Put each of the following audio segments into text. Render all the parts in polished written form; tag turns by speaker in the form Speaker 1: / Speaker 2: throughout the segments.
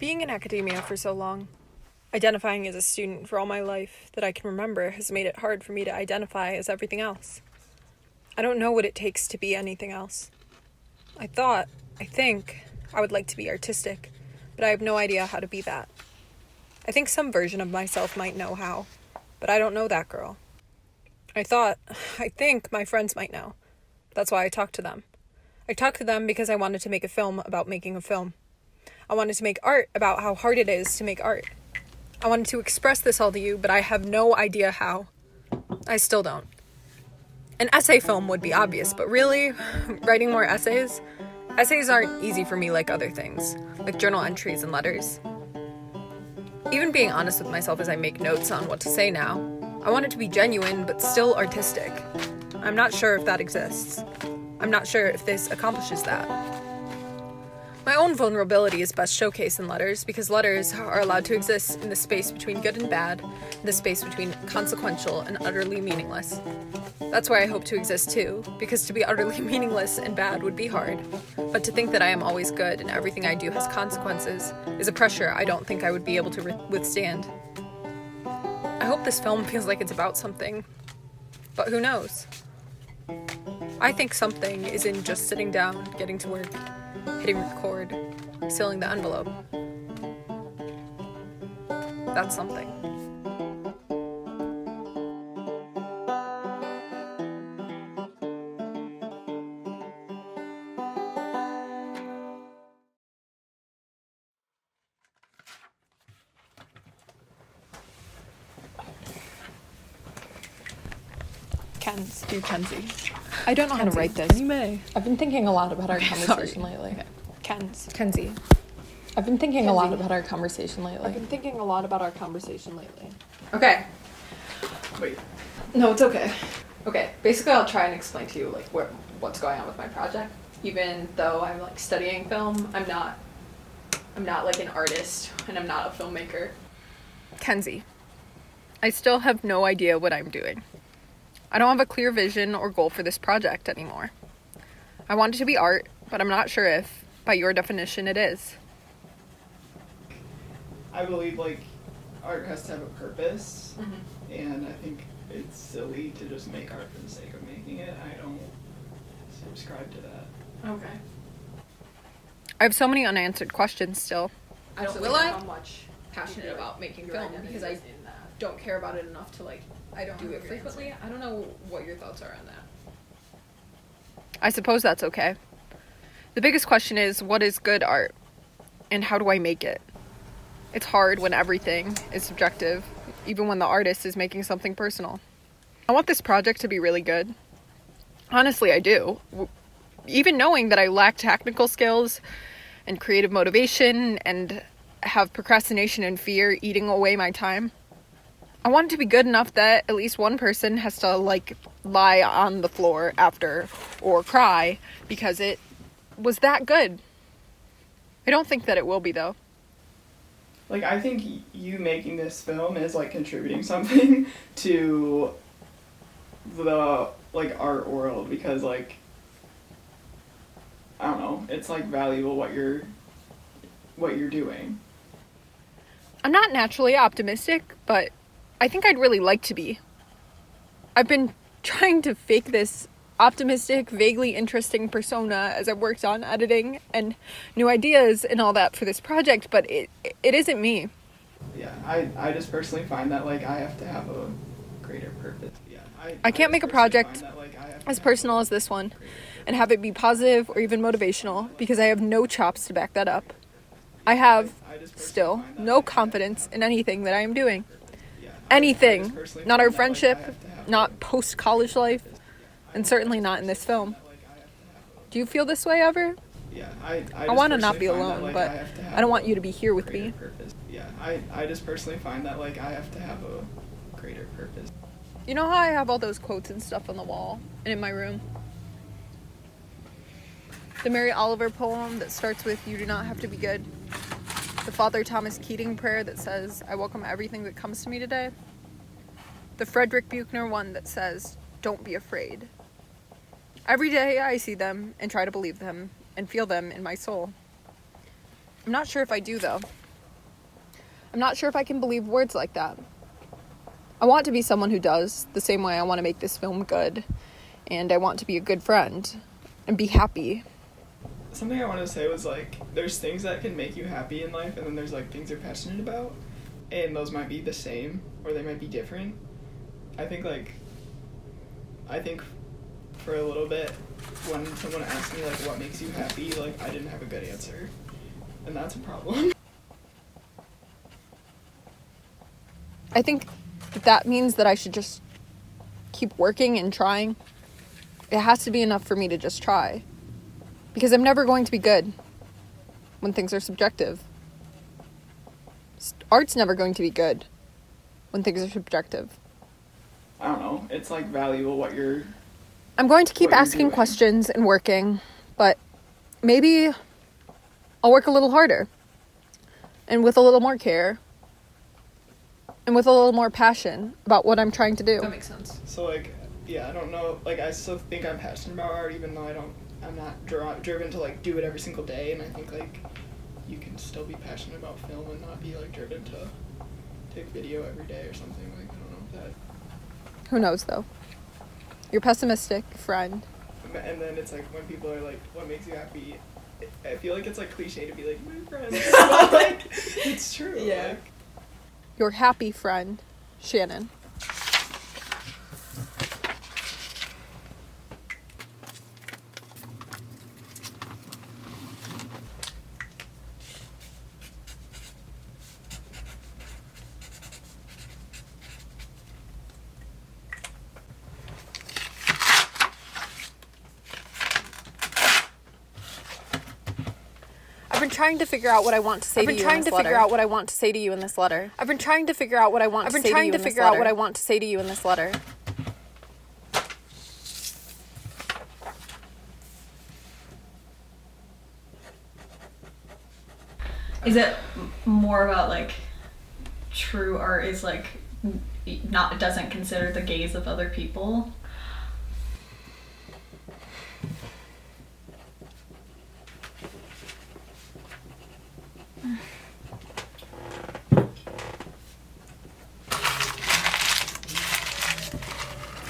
Speaker 1: Being in academia for so long, identifying as a student for all my life that I can remember has made it hard for me to identify as everything else. I don't know what it takes to be anything else. I think, I would like to be artistic, but I have no idea how to be that. I think some version of myself might know how, but I don't know that girl. I think my friends might know. That's why I talked to them. I talked to them because I wanted to make a film about making a film. I wanted to make art about how hard it is to make art. I wanted to express this all to you, but I have no idea how. I still don't. An essay film would be obvious, but really, writing more essays? Essays aren't easy for me like other things, like journal entries and letters. Even being honest with myself as I make notes on what to say now, I want it to be genuine, but still artistic. I'm not sure if that exists. I'm not sure if this accomplishes that. My own vulnerability is best showcased in letters because letters are allowed to exist in the space between good and bad, the space between consequential and utterly meaningless. That's where I hope to exist too, because to be utterly meaningless and bad would be hard, but to think that I am always good and everything I do has consequences is a pressure I don't think I would be able to withstand. I hope this film feels like it's about something, but who knows? I think something is in just sitting down, getting to work, hitting record, sealing the envelope. That's something.
Speaker 2: Kenzie.
Speaker 1: I don't know how to write this.
Speaker 2: You may.
Speaker 3: I've been thinking a lot about our conversation lately.
Speaker 2: Okay.
Speaker 1: Kenzie.
Speaker 3: I've been thinking a lot about our conversation lately.
Speaker 1: Okay.
Speaker 2: Wait.
Speaker 1: No, it's okay. Okay, basically I'll try and explain to you like what's going on with my project. Even though I'm like studying film, I'm not like an artist and I'm not a filmmaker. Kenzie, I still have no idea what I'm doing. I don't have a clear vision or goal for this project anymore. I want it to be art, but I'm not sure if, by your definition, it is.
Speaker 2: I believe like art has to have a purpose, and I think it's silly to just make art for the sake of making it. I don't subscribe to that.
Speaker 1: Okay. I have so many unanswered questions still. I don't realize how much passionate about making film because I don't care about it enough to like do it frequently. I don't know what your thoughts are on that. I suppose that's okay. The biggest question is, what is good art? And how do I make it? It's hard when everything is subjective, even when the artist is making something personal. I want this project to be really good. Honestly, I do. Even knowing that I lack technical skills and creative motivation and have procrastination and fear eating away my time. I want it to be good enough that at least one person has to like lie on the floor after or cry because it was that good. I don't think that it will be though.
Speaker 2: Like, I think you making this film is like contributing something to the like art world because like I don't know, it's like valuable what you're doing.
Speaker 1: I'm not naturally optimistic, but I think I'd really like to be. I've been trying to fake this optimistic, vaguely interesting persona as I've worked on editing and new ideas and all that for this project, but it isn't me.
Speaker 2: Yeah, I just personally find that like I have to have a greater purpose. Yeah,
Speaker 1: I can't make a project as personal as this one and have it be positive or even motivational because I have no chops to back that up. I have, still, no confidence in anything that I am doing. Anything. Not our friendship, not post-college life, and certainly not in this film. Do you feel this way ever?
Speaker 2: Yeah,
Speaker 1: I want to not be alone, but I don't want you to be here with me.
Speaker 2: Yeah, I just personally find that like I have to have a greater purpose.
Speaker 1: You know how I have all those quotes and stuff on the wall and in my room? The Mary Oliver poem that starts with, "You do not have to be good." The Father Thomas Keating prayer that says, "I welcome everything that comes to me today." The Frederick Buechner one that says, "Don't be afraid." Every day I see them and try to believe them and feel them in my soul. I'm not sure if I do though. I'm not sure if I can believe words like that. I want to be someone who does, the same way I want to make this film good. And I want to be a good friend and be happy.
Speaker 2: Something I wanted to say was, like, there's things that can make you happy in life, and then there's, like, things you're passionate about, and those might be the same, or they might be different. I think for a little bit, when someone asked me, like, what makes you happy, like, I didn't have a good answer, and that's a problem.
Speaker 1: I think that means that I should just keep working and trying. It has to be enough for me to just try. Because I'm never going to be good when things are subjective. Art's never going to be good when things are subjective.
Speaker 2: I don't know. It's, like, valuable what you're...
Speaker 1: I'm going to keep
Speaker 2: what you're
Speaker 1: asking
Speaker 2: doing.
Speaker 1: questions and working, but maybe I'll work a little harder. And with a little more care. And with a little more passion about what I'm trying to do.
Speaker 3: That makes sense.
Speaker 2: So, like, yeah, I don't know. Like, I still think I'm passionate about art, even though I'm not driven to, like, do it every single day. And I think, like, you can still be passionate about film and not be, like, driven to take video every day or something. Like, I don't know if that...
Speaker 1: Who knows, though? You're pessimistic, friend.
Speaker 2: And then it's, like, when people are, like, what makes you happy? I feel like it's, like, cliche to be, like, my friends. But, like, it's true.
Speaker 3: Yeah.
Speaker 2: Like,
Speaker 1: Your happy friend, Shannon. I've been trying to figure out what I want to say to you in this letter. I've been trying to figure out what I want to say to you in this letter. I've been trying to figure out what I want to say to you in this letter. I've been trying to figure out what I want to say to you in this letter.
Speaker 4: Is it more about, like, true art is, like, not doesn't consider the gaze of other people?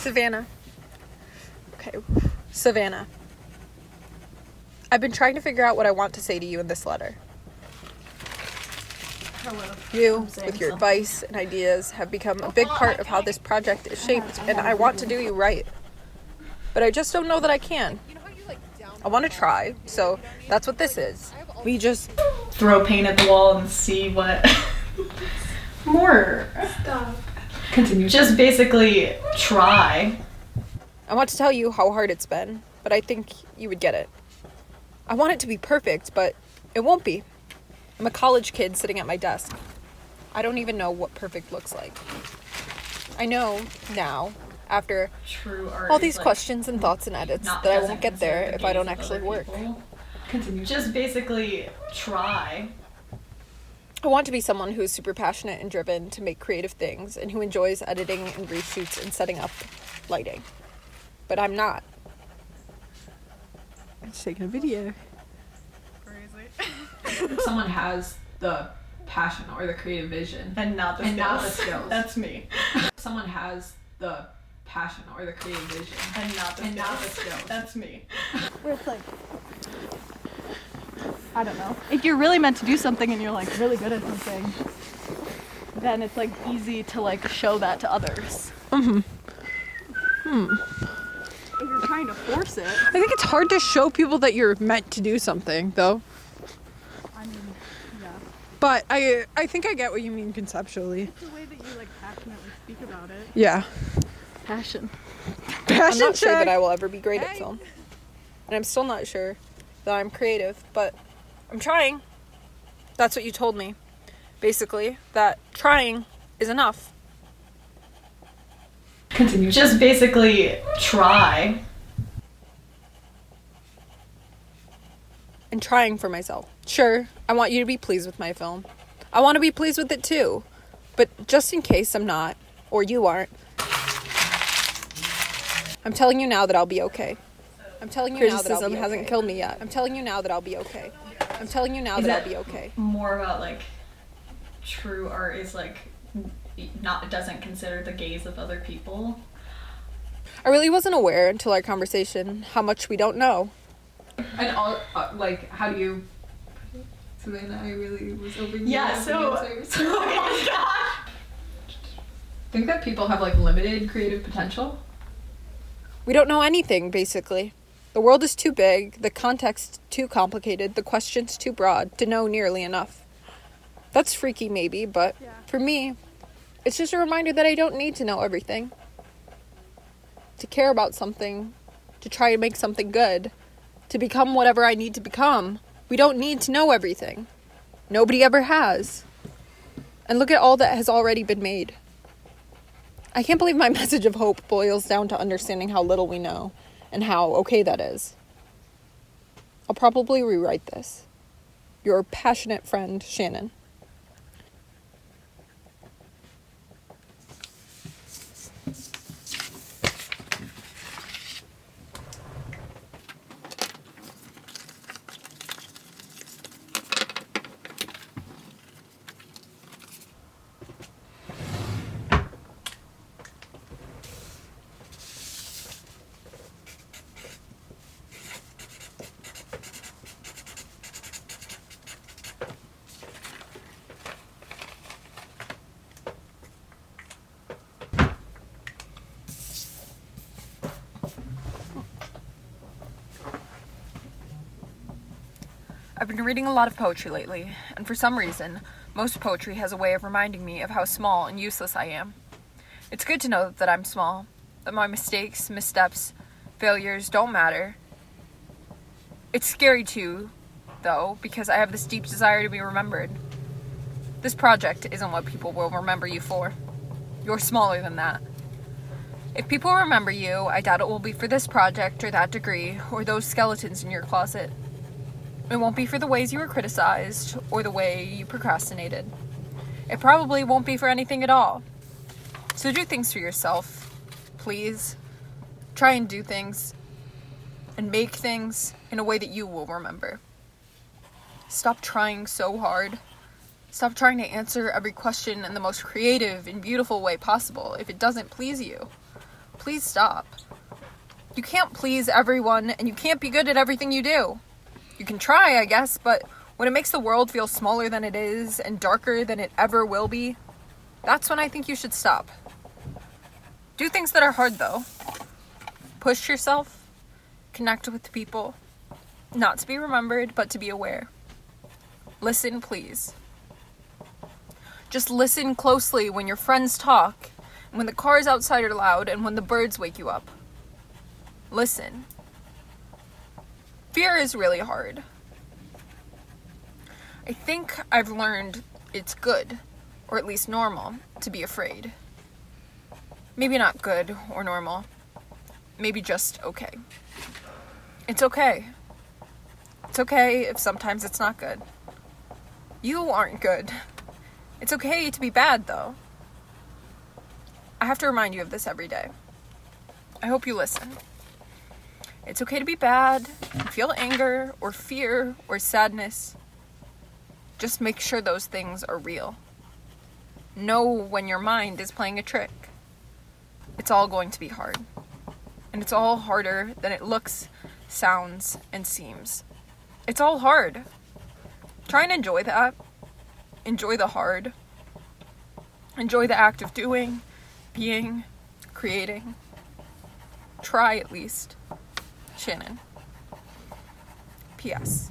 Speaker 1: Savannah. Okay, Savannah. I've been trying to figure out what I want to say to you in this letter.
Speaker 4: Hello.
Speaker 1: You,
Speaker 4: I'm saying
Speaker 1: with your
Speaker 4: something.
Speaker 1: advice and ideas, have become a big part of how this project is shaped, and I want to do you right. But I just don't know that I can. I want to try, so that's what this is. We just...
Speaker 4: Throw paint at the wall and see what. More. Stop. Continue. Just basically try.
Speaker 1: I want to tell you how hard it's been, but I think you would get it. I want it to be perfect, but it won't be. I'm a college kid sitting at my desk. I don't even know what perfect looks like. I know now, after
Speaker 4: True art.
Speaker 1: all
Speaker 4: is,
Speaker 1: these
Speaker 4: like,
Speaker 1: questions and thoughts and edits,
Speaker 4: not
Speaker 1: that I
Speaker 4: doesn't
Speaker 1: won't get
Speaker 4: consider
Speaker 1: there
Speaker 4: the
Speaker 1: if I
Speaker 4: gaze
Speaker 1: don't
Speaker 4: of
Speaker 1: actually
Speaker 4: other
Speaker 1: work.
Speaker 4: people. Continue. Just basically try.
Speaker 1: I want to be someone who is super passionate and driven to make creative things and who enjoys editing and reshoots and setting up lighting. But I'm not. I'm just taking a video.
Speaker 3: Someone has the passion or the creative vision.
Speaker 4: And not the
Speaker 3: And
Speaker 4: skills.
Speaker 3: not the skills.
Speaker 4: That's me.
Speaker 3: Someone has the passion or the creative vision.
Speaker 4: And not the
Speaker 3: And
Speaker 4: skills.
Speaker 3: not the skills.
Speaker 4: That's me.
Speaker 5: Where it's like, I don't know. If you're really meant to do something and you're like really good at something, then it's like easy to like show that to others. If you're trying to force it,
Speaker 1: I think it's hard to show people that you're meant to do something, though.
Speaker 5: I mean, yeah.
Speaker 1: But I think I get what you mean conceptually.
Speaker 5: It's the way that you like passionately speak about it.
Speaker 1: Yeah.
Speaker 5: Passion.
Speaker 1: I'm not sure that I will ever be great at film. And I'm still not sure that I'm creative, but I'm trying. That's what you told me. Basically, that trying is enough.
Speaker 4: Continue. Just basically try.
Speaker 1: And trying for myself. Sure, I want you to be pleased with my film. I want to be pleased with it too. But just in case I'm not, or you aren't, I'm telling you now that I'll be okay. I'm telling you now that I'll be okay. Criticism hasn't killed me yet. I'm telling you now that I'll be okay. I'm telling you now
Speaker 4: Is
Speaker 1: that I'll
Speaker 4: it
Speaker 1: be okay.
Speaker 4: more about like true art is like not doesn't consider the gaze of other people.
Speaker 1: I really wasn't aware until our conversation how much we don't know.
Speaker 3: And all like, how do you? Savannah, I really was hoping you
Speaker 4: Yeah,
Speaker 3: had
Speaker 4: so-
Speaker 3: the answers. Think that people have like limited creative potential.
Speaker 1: We don't know anything, basically. The world is too big, the context too complicated, the questions too broad to know nearly enough. That's freaky, maybe, but for me, it's just a reminder that I don't need to know everything. To care about something, to try to make something good, to become whatever I need to become, we don't need to know everything. Nobody ever has. And look at all that has already been made. I can't believe my message of hope boils down to understanding how little we know and how okay that is. I'll probably rewrite this. Your passionate friend, Shannon. I've been reading a lot of poetry lately, and for some reason, most poetry has a way of reminding me of how small and useless I am. It's good to know that I'm small, that my mistakes, missteps, failures don't matter. It's scary too, though, because I have this deep desire to be remembered. This project isn't what people will remember you for. You're smaller than that. If people remember you, I doubt it will be for this project or that degree or those skeletons in your closet. It won't be for the ways you were criticized or the way you procrastinated. It probably won't be for anything at all. So do things for yourself, please. Try and do things and make things in a way that you will remember. Stop trying so hard. Stop trying to answer every question in the most creative and beautiful way possible if it doesn't please you. Please stop. You can't please everyone, and you can't be good at everything you do. You can try, I guess, but when it makes the world feel smaller than it is and darker than it ever will be, that's when I think you should stop. Do things that are hard, though. Push yourself. Connect with people. Not to be remembered, but to be aware. Listen, please. Just listen closely when your friends talk, when the cars outside are loud, and when the birds wake you up. Listen. Fear is really hard. I think I've learned it's good, or at least normal, to be afraid. Maybe not good or normal. Maybe just okay. It's okay. It's okay if sometimes it's not good. You aren't good. It's okay to be bad, though. I have to remind you of this every day. I hope you listen. It's okay to be bad, feel anger, or fear, or sadness. Just make sure those things are real. Know when your mind is playing a trick. It's all going to be hard. And it's all harder than it looks, sounds, and seems. It's all hard. Try and enjoy that. Enjoy the hard. Enjoy the act of doing, being, creating. Try at least. Shannon. P.S.